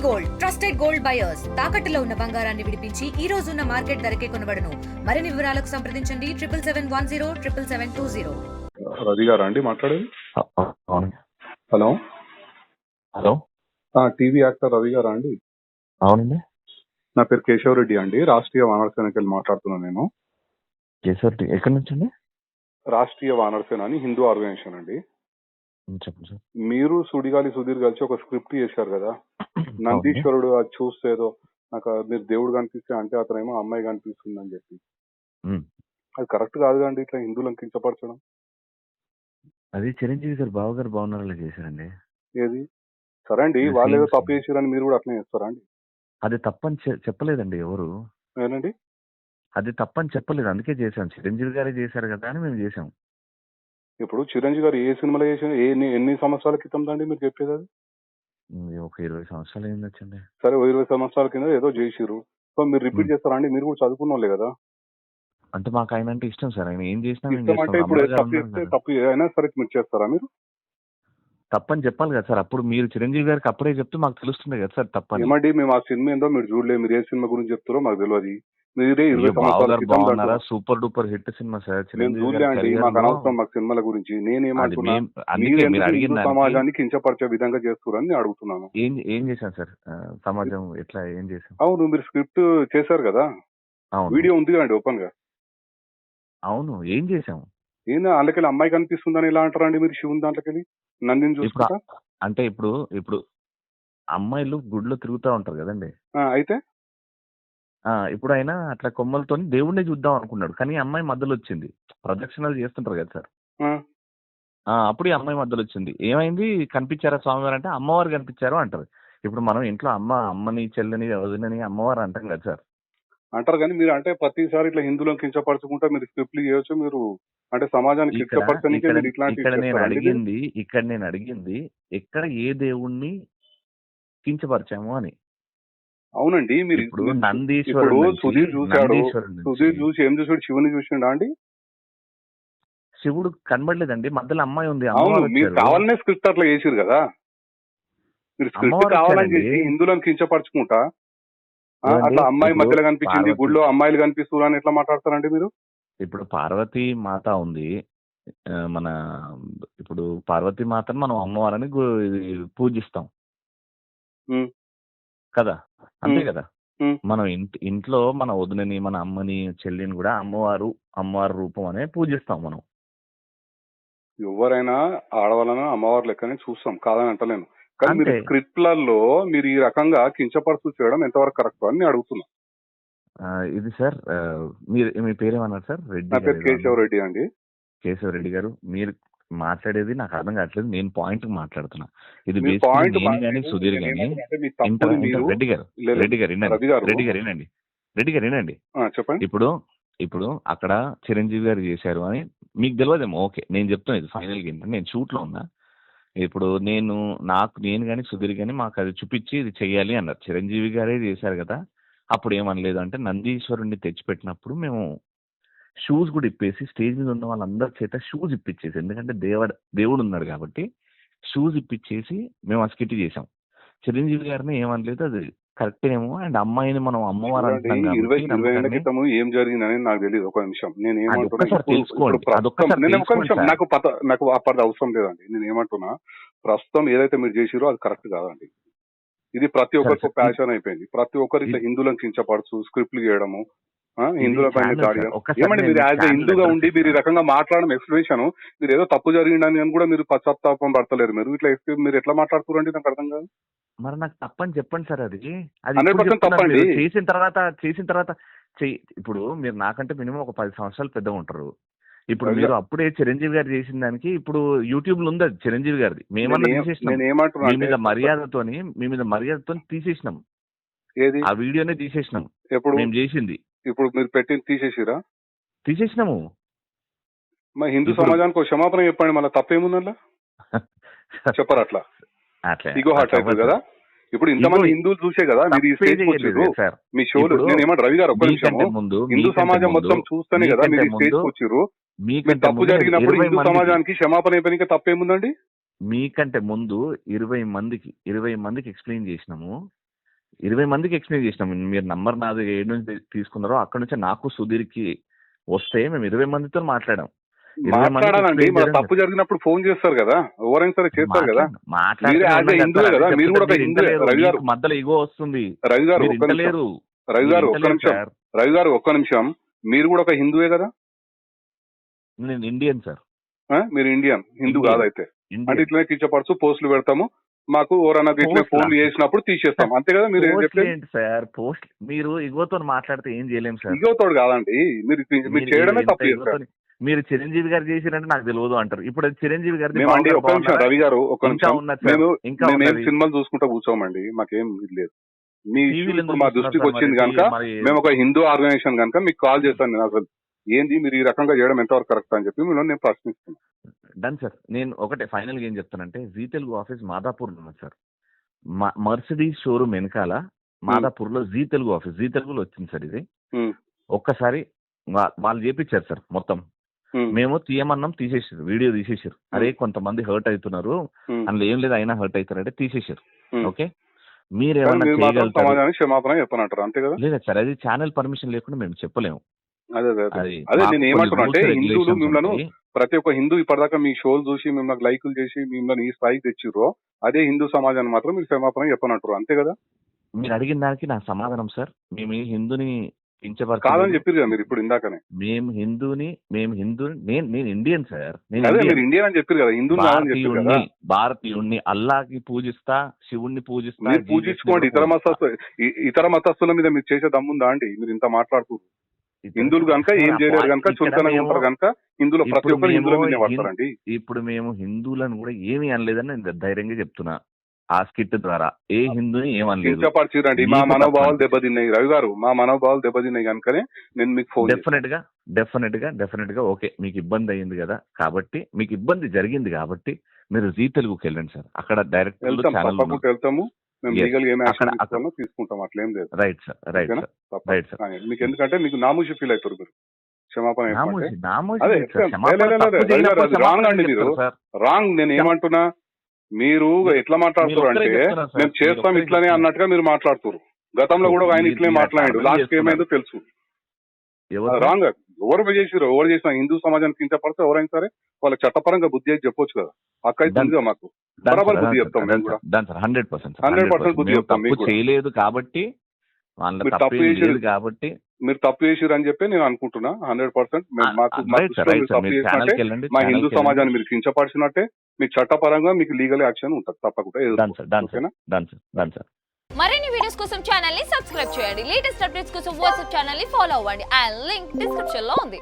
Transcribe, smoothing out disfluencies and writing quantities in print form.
Gold trusted gold buyers తాకట్టులో ఉన్న బంగారాన్ని విడిపించి ఈ రోజు ఉన్న మార్కెట్ ధరకే కొనబడును. మరిన్ని వివరాలకు సంప్రదించండి 7771077720. రవి గారా అండి మాట్లాడేది? అవును. Hello hello, TV actor Ravi గారా అండి? అవునండి. నా పేరు కేశవరెడ్డి అండి, రాష్ట్రీయ వానర సేనకి వెళ్ళి మాట్లాడుతున్నాను నేను. కేశవరెడ్డి ఎక్కడి నుంచి అండి? రాష్ట్రీయ వానర సేన అని హిందూ ఆర్గనైజేషన్ అండి. చెప్పండి సార్. మీరు సుడిగాలి సుధీర్ కలిసి ఒక స్క్రిప్ట్ చేశారు కదా, నందీశ్వరుడు అది చూస్తే ఏదో నాకు మీరు దేవుడు కనిపిస్తే అంటే అతనేమో అమ్మాయి కనిపిస్తుంది అని చెప్పి. అది కరెక్ట్ కాదు అండి, ఇట్లా హిందువులను కించపరచడం. అది చిరంజీవి గారు బావగారు బాగున్నారని చేశారండి. ఏది సరే అండి, వాళ్ళు ఏదో తప్పు చేశారని మీరు కూడా అట్లనే చేస్తారా అండి? అది తప్పని చెప్పలేదండి ఎవరు. ఏనండి అది తప్పని చెప్పలేదు, అందుకే చేశాం. చిరంజీవి గారే చేశారు కదా అని మేము చేసాం. ఇప్పుడు చిరంజీవి గారు ఏ సినిమాలో చేసిన ఎన్ని సంవత్సరాల క్రితం అండి మీరు చెప్పేది? అది ఒక 20 సంవత్సరాలు అయింది వచ్చండి. సరే 20 సంవత్సరాల కింద ఏదో చేసిర్రు, సో మీరు రిపీట్ చేస్తారా అండి? మీరు కూడా చదువుకున్న వాళ్ళే కదా. అంటే మాకు ఆయన అంటే ఇష్టం సార్, ఆయన ఏం చేసినా ఇష్టం అంటే ఇప్పుడు తప్పు అయినా సరే మీరు చేస్తారా? మీరు తప్పని చెప్పాలి కదా సార్. అప్పుడు మీరు చిరంజీవి గారికి అప్పుడే చెప్తే మాకు తెలుస్తుంది కదా సార్ తప్పని. ఏమండి మేము ఆ సినిమా ఏందో మీరు చూడలేదు, మీరు ఏ సినిమా గురించి చెప్తారో మాకు తెలియదు. మీరే 20 సంవత్సరాల క్రితం super duper hit cinema sir. నేను చూడలే అండి, మాకు అనవసరం మాకు సినిమాల గురించి. నేనేమంటున్నా, హిందూ సమాజాన్ని కించపరిచే విధంగా చేస్తున్నారని నేను అడుగుతున్నాను. ఏం చేశాను సార్? సమాజం ఎట్లా ఏం చేశాను? అవును, మీరు స్క్రిప్ట్ చేశారు కదా, వీడియో ఉంది కదండి ఓపెన్ గా. అవును, ఏం చేశాము? ఏనా అందుకెళ్ళి అమ్మాయి కనిపిస్తుందని ఎలా అంటారండి మీరు? శివుని దాంట్లోకెళ్ళి నందిని చూసుకుంటా అంటే ఇప్పుడు అమ్మాయిలు గుడిలో తిరుగుతూ ఉంటారు కదండి. అయితే ఇప్పుడు ఆయన అట్లా కొమ్మలతో దేవుడిని చూద్దాం అనుకున్నాడు, కానీ అమ్మాయి మధ్యలో వచ్చింది. ప్రదక్షిణాలు చేస్తుంటారు కదా సార్, అప్పుడు ఈ అమ్మాయి మధ్యలో వచ్చింది. ఏమైంది, కనిపించారా స్వామివారు అంటే అమ్మవారు కనిపించారు అంటారు. ఇప్పుడు మనం ఇంట్లో అమ్మని చెల్లని వదినని అమ్మవారు అంటాం కదా సార్. అంటారు, కానీ మీరు అంటే ప్రతిసారి ఇట్లా హిందువులను కించపరచుకుంటా మీరు స్క్రిప్ట్లు చేయొచ్చు. మీరు అంటే సమాజానికి కించపరచడానికి ఇక్కడ నేను అడిగింది ఎక్కడ ఏ దేవుణ్ణి కించపరిచాము అని. అవునండి, మీరు ఇప్పుడు సుధీర్ చూశాడు, సుధీర్ చూసి ఏం చూసాడు? శివుని చూసిండా అండి? శివుడు కనబడలేదండి, మధ్యలో అమ్మాయి ఉంది. అవును, మీరు కావాలనే స్క్రిప్ట్ అట్లా చేసిరు కదా. మీరు స్క్రిప్ట్ కావాలని చేసి హిందువులను కించపరచుకుంటా అట్లా అమ్మాయి మధ్యలో కనిపించింది, గుడిలో అమ్మాయిలు కనిపిస్తున్నారు అని ఎట్లా మాట్లాడతారండి మీరు? ఇప్పుడు పార్వతీ మాత ఉంది, మన ఇప్పుడు పార్వతీ మాతను మనం అమ్మవారని పూజిస్తాం కదా, అంతే కదా. మనం ఇంట్లో మన వదినని, మన అమ్మని, చెల్లిని కూడా అమ్మవారు రూపం అనే పూజిస్తాం మనం. ఎవరైనా ఆడవాళ్ళన అమ్మవారు లెక్కనే చూస్తాం, కాదని అంటలేను. కానీ మీరు స్క్రిప్ట్లలో మీరు ఈ రకంగా కించపరుస్తూ చేయడం ఎంతవరకు కరెక్ట్ అని అడుగుతున్నా. ఇది సార్, మీ పేరేమన్నారు సార్? రెడ్డి. నా పేరు కేశవరెడ్డి అండి. కేశవరెడ్డి గారు, మీరు మాట్లాడేది నాకు అర్థం కావట్లేదు. నేను పాయింట్ మాట్లాడుతున్నా. ఇది సుధీర్ గాని రెడ్డి గారు వినండి. చెప్పండి. ఇప్పుడు అక్కడ చిరంజీవి గారు చేశారు అని మీకు తెలియదేమో. ఓకే, నేను చెప్తున్నా, ఇది ఫైనల్ గా నేను షూట్ లో ఉన్నా. ఇప్పుడు నేను కానీ సుధీర్ గాని మాకు అది చూపించి ఇది చెయ్యాలి అన్నారు. చిరంజీవి గారే చేశారు కదా, అప్పుడు ఏమనలేదు. అంటే నందీశ్వరుణ్ణి తెచ్చిపెట్టినప్పుడు మేము షూస్ కూడా ఇప్పేసి స్టేజ్ మీద ఉన్న వాళ్ళందరి చేత షూస్ ఇప్పించేసి, ఎందుకంటే దేవుడు ఉన్నాడు కాబట్టి షూస్ ఇప్పించేసి మేము ఆ స్కిట్ చేసాం. చిరంజీవి గారిని ఏమనలేదు, అది కరెక్ట్ ఏమో. అండ్ అమ్మాయిని మనం అమ్మవారు అంటున్నాం కాబట్టి ఏం జరిగిందని నాకు తెలియదు. ఒక నిమిషం, నేను నాకు అప్పటి అవసరం లేదండి. నేను ఏమంటున్నా, ప్రస్తుతం ఏదైతే మీరు చేసిరో అది కరెక్ట్ కాదండి. ఇది ప్రతి ఒక్కరికి ప్యాషన్ అయిపోయింది. ప్రతి ఒక్కరు ఇట్లా హిందువులను కించపరచు స్క్రిప్ట్లు చేయడము, హిందువుల పైన దాడి. ఏమండి, మీరు యాజ్ ఎ హిందూగా ఉండి మీరు ఈ రకంగా మాట్లాడడం ఎక్స్ప్లెనేషన్, మీరు ఏదో తప్పు జరిగిందని కూడా మీరు పశ్చాత్తాపం పడతలేరు. మీరు ఇట్లా మీరు ఎట్లా మాట్లాడుతున్నారండి? నాకు అర్థం కాదు. మరి నాకు తప్పని చెప్పండి సార్. అది 100% తప్పండి. చేసిన తర్వాత ఇప్పుడు మీరు నాకంటే మినిమం ఒక 10 సంవత్సరాలు పెద్దగా ఉంటారు. ఇప్పుడు మీరు అప్పుడే చిరంజీవి గారు చేసిన దానికి ఇప్పుడు యూట్యూబ్ లో ఉంది అది చిరంజీవి గారిది. మేమన్నా తీసేసినాం, మీ మీద మర్యాదతో తీసేసినాం. ఆ వీడియోనే తీసేసినాం. ఎప్పుడు మేము చేసింది? ఇప్పుడు మీరు పెట్టింది తీసేసినాము. మరి హిందూ సమాజానికి ఒక క్షమాపణ చెప్పండి, మళ్ళీ తప్పేముందల్లా చెప్పరు. అట్లా ఇగో హార్ట్ అవుతుంది కదా. ఇప్పుడు ఇంతమంది హిందువులు చూసే కదా మీరు ఈ స్టేజ్ వచ్చారు మీ షోలు. నేను ఏమంటే రవి గారు ఒక్క నిమిషం, హిందూ సమాజం మొత్తం చూస్తేనే కదా మీరు ఈ స్టేజ్ వచ్చారు. మీరు తప్పు జరిగినప్పుడు హిందూ సమాజానికి క్షమాపణ అయిపోయినాక తప్పేముందండి? మీకంటే ముందు 20 మందికి ఎక్స్ప్లెయిన్ చేసినాము. 20 మందికి ఎక్స్ప్లెయిన్ చేసినాము. మీరు నంబర్ నాది ఏడు నుంచి తీసుకున్నారో అక్కడ నుంచి నాకు సుధీర్కి వస్తే మేము 20 మందితో మాట్లాడాం. 20 మందికి మాట్లాడాలండి. explain మన చేయడం తప్పు జరిగినప్పుడు ఫోన్ చేస్తారు కదా, ఎవరైనా సరే చేస్తారు కదా. మాట్లాడుతూనే మీరు as a ఉన్నాం కదా హిందువే సార్, కదా, అదే మీరు కూడా ఒక చెప్తుంటే హిందువే. వింటలేరు. రవి గారు, మీకు మధ్యలో ఇగో వస్తుంది. రవి గారు మీరు ఒక్క నిమిషం, వింటలేరు. రవి గారు మీరు ఒక్క వింటలేరు నిమిషం, సార్. రవి గారు ఒక్క నిమిషం. మీరు కూడా ఒక హిందువే కదా? నేను ఇండియన్ సార్. మీరు ఇండియన్, హిందూ ఇండియన్. కాదైతే. అంటే ఇండియన్. ఇట్లనే కించపరచు పోస్టులు పెడతాము, మాకు ఎవరన్నా ఇట్లే పోస్టులా? ఫోన్లు చేసినప్పుడు తీసేస్తాం, అంతే కదా మీరు ఏం పోస్ట్లు చెప్పేది? ఏంటి సార్? పోస్ట్ మీరు ఇగోతో మాట్లాడితే ఏం చేయలేం సార్. ఇగోతోడు కాదండి, మీరు మీరు చేయడమే ఇంత తప్పు చేస్తారు. ఇగోతోని మీరు చిరంజీవి గారు చేసిరంటే నాకు తెలియదు అంటారు. ఇప్పుడు అది చిరంజీవి గారి మేమండి ఒక్క నిమిషం రవి గారు, ఒక్క ఇంకా నిమిషం. ఉన్నది సార్. ఇంకా మేమేం ఉన్నది. సినిమాలు చూసుకుంటా కూర్చోమండి, మాకేం ఇది లేదు. మీ టీవీలో ఇప్పుడు ఎందుకు మా చూస్తున్నారు దృష్టికి సార్ వచ్చింది మరి? కనుక మరి మేము ఒక హిందూ ఆర్గనైజేషన్ కనుక మీకు కాల్ చేస్తాను. నేను అసలు ఏంది మీరు ఈ రకంగా చేయడం ఎంతవరకు కరెక్ట్ అని చెప్పి నేను ప్రశ్నిస్తున్నాను. Done sir. నేను ఒకటే ఫైనల్ గా ఏం చెప్తానంటే, జీ తెలుగు ఆఫీస్ మాదాపూర్ లో ఉంది సార్. మర్సిడీస్ షోరూమ్ వెనకాల మాదాపూర్ లో జీ తెలుగు ఆఫీస్, జీ తెలుగులో వచ్చింది సార్ ఇది. ఒక్కసారి వాళ్ళు చేపించారు సార్ మొత్తం. మేము తీయమన్నాం, తీసేసారు, వీడియో తీసేసారు. అరే కొంతమంది హర్ట్ అవుతున్నారు, అందులో ఏం లేదు, అయినా హర్ట్ అవుతారంటే తీసేసారు. ఓకే, మీరేమన్నా మీరు మాత్రం చేయగలుగుతారు? సమాజానికి క్షమాపణ చెప్పనంటారు, అంతే కదా? లేదా సార్, అది ఛానల్ పర్మిషన్ లేకుండా మేము చెప్పలేము. అదే అదే అదే అది అదే మాకు నేను కొన్ని ఏమంటున్నా రూల్స్ అంటే, హిందువులు రెగ్యులేషన్స్ మిమ్మల్ని ఉంటాయి. ప్రతి ఒక్క హిందూ ఇప్పటిదాకా మీ షోలు చూసి మిమ్మల్ని లైకులు చేసి మిమ్మల్ని ఈ స్థాయికి తెచ్చిర్రో, అదే హిందూ సమాజాన్ని మాత్రం మీరు క్షమాపణ చెప్పనంటారు, అంతే కదా? మీరు అడిగిన దానికి నా సమాధానం సార్, మేము ఈ హిందూని కాదని కించపరచలేదు. చెప్పారు కదా మీరు ఇప్పుడు ఇందాకనే. మేము హిందూని నేను ఇండియన్ సార్. నేను అదే ఇండియన్. మీరు ఇండియన్ అని చెప్పారు కదా, హిందూ కాదని చెప్పారు కదా. భారతీయుణ్ణి అల్లాకి పూజిస్తా, శివుణ్ణి పూజిస్తా. మీరు పూజించుకోండి. ఇతర మతస్థుల మీద మీరు చేసే దమ్ముందా అండి? మీరు ఇంత మాట్లాడుతున్నారు. హిందువులు కనుక ఏం చేయలేరు కనుక, చులకనగా ఉంటారు కనుక హిందువులు ప్రతి ఒక్కరు హిందువుల మీద పడతారండి. ఇప్పుడు మేము హిందువులను కూడా ఏమీ అనలేదని నేను ధైర్యంగా చెప్తున్నా. ఆ స్కిట్ ద్వారా ఏ హిందూని ఏమనలేదు. కించపరిచిరండి, మా మనోభావాలు దెబ్బతిన్నాయి రవి గారు, మా మనోభావాలు దెబ్బతిన్నాయి కనుకనే నేను మీకు ఫోన్ డెఫినెట్ గా ఓకే, మీకు ఇబ్బంది అయ్యింది కదా, కాబట్టి మీకు ఇబ్బంది జరిగింది కాబట్టి మీరు జీ తెలుగుకి వెళ్ళండి సార్. అక్కడ డైరెక్ట్ వెళ్తాం, తప్పకుండా వెళ్తాము. మేము Yes. లీగల్ ఏం యాక్షన్ అక్కడ- తీసుకోవాలో తీసుకుంటాం, అట్లేం లేదు. రైట్ సార్, రైట్ ఓకేనా? సార్, తప్ప- రైట్ సార్. కానీ మీకు ఎందుకంటే మీకు నామూషి ఫీల్ అవుతారు మీరు క్షమాపణ చెప్పమంటే. నామోషి అదే, లేదు సార్. లేదు, క్షమాపణ లేదు, తప్పు లేదు, చేయనప్పుడు అది క్షమాపణ రాంగ్ అండి మీరు. చెప్తారు సార్. రాంగ్. నేను ఏమంటున్నా, మీరు ఎట్లా మాట్లాడుతున్నారు మీరు అంటే ఒక్కరే చెప్తున్నారు సార్. మేము చేస్తాం మీరు ఇట్లానే ఒక్కరే అన్నట్టుగా మీరు మాట్లాడుతున్నారు. గతంలో కూడా ఆయన ఇట్లే మీరు మాట్లాడాడు, అర్థం లాస్ట్ చేసుకున్నారు. ఏమైందో తెలుసు. ఎవరు? రాంగ్. ఎవరు చేసిరు, ఎవరు చేసినా హిందూ సమాజానికి కించపడితే ఎవరైనా సరే వాళ్ళకి చట్టపరంగా బుద్ధి అయితే చెప్పొచ్చు కదా. హక్కు అయితే ఉందిగా మాకు. బరాబర్ బుద్ధి చెప్తాం మేము కూడా. 100% 100% బుద్ధి చెప్తాం మీకు తప్పు కూడా. చేయలేదు కాబట్టి, వాళ్ళ మీరు తప్పు తప్పు ఏం చేసిరు. లేదు కాబట్టి. మీరు తప్పు చేసిరు అని చెప్పి నేను అనుకుంటున్నా. 100% మాకు రైట్ సార్, రైట్ సార్. తప్పు మీరు చేసినట్టే, ఛానల్కి వెళ్ళండి. మా హిందూ సమాజాన్ని మీరు కించపరిచినట్టే, మీకు చట్టపరంగా మీకు లీగల్ యాక్షన్ ఉంటుంది తప్పకుండా. డన్ సార్, డన్ సార్, ఓకేనా? Done sir. మరిన్ని వీడియోస్ కోసం ఛానల్ ని సబ్స్క్రైబ్ చేయండి. లేటెస్ట్ అప్డేట్స్ కోసం వాట్సాప్ ఛానల్ ని ఫాలో అవ్వండి. అండ్ లింక్ డిస్క్రిప్షన్ లో ఉంది.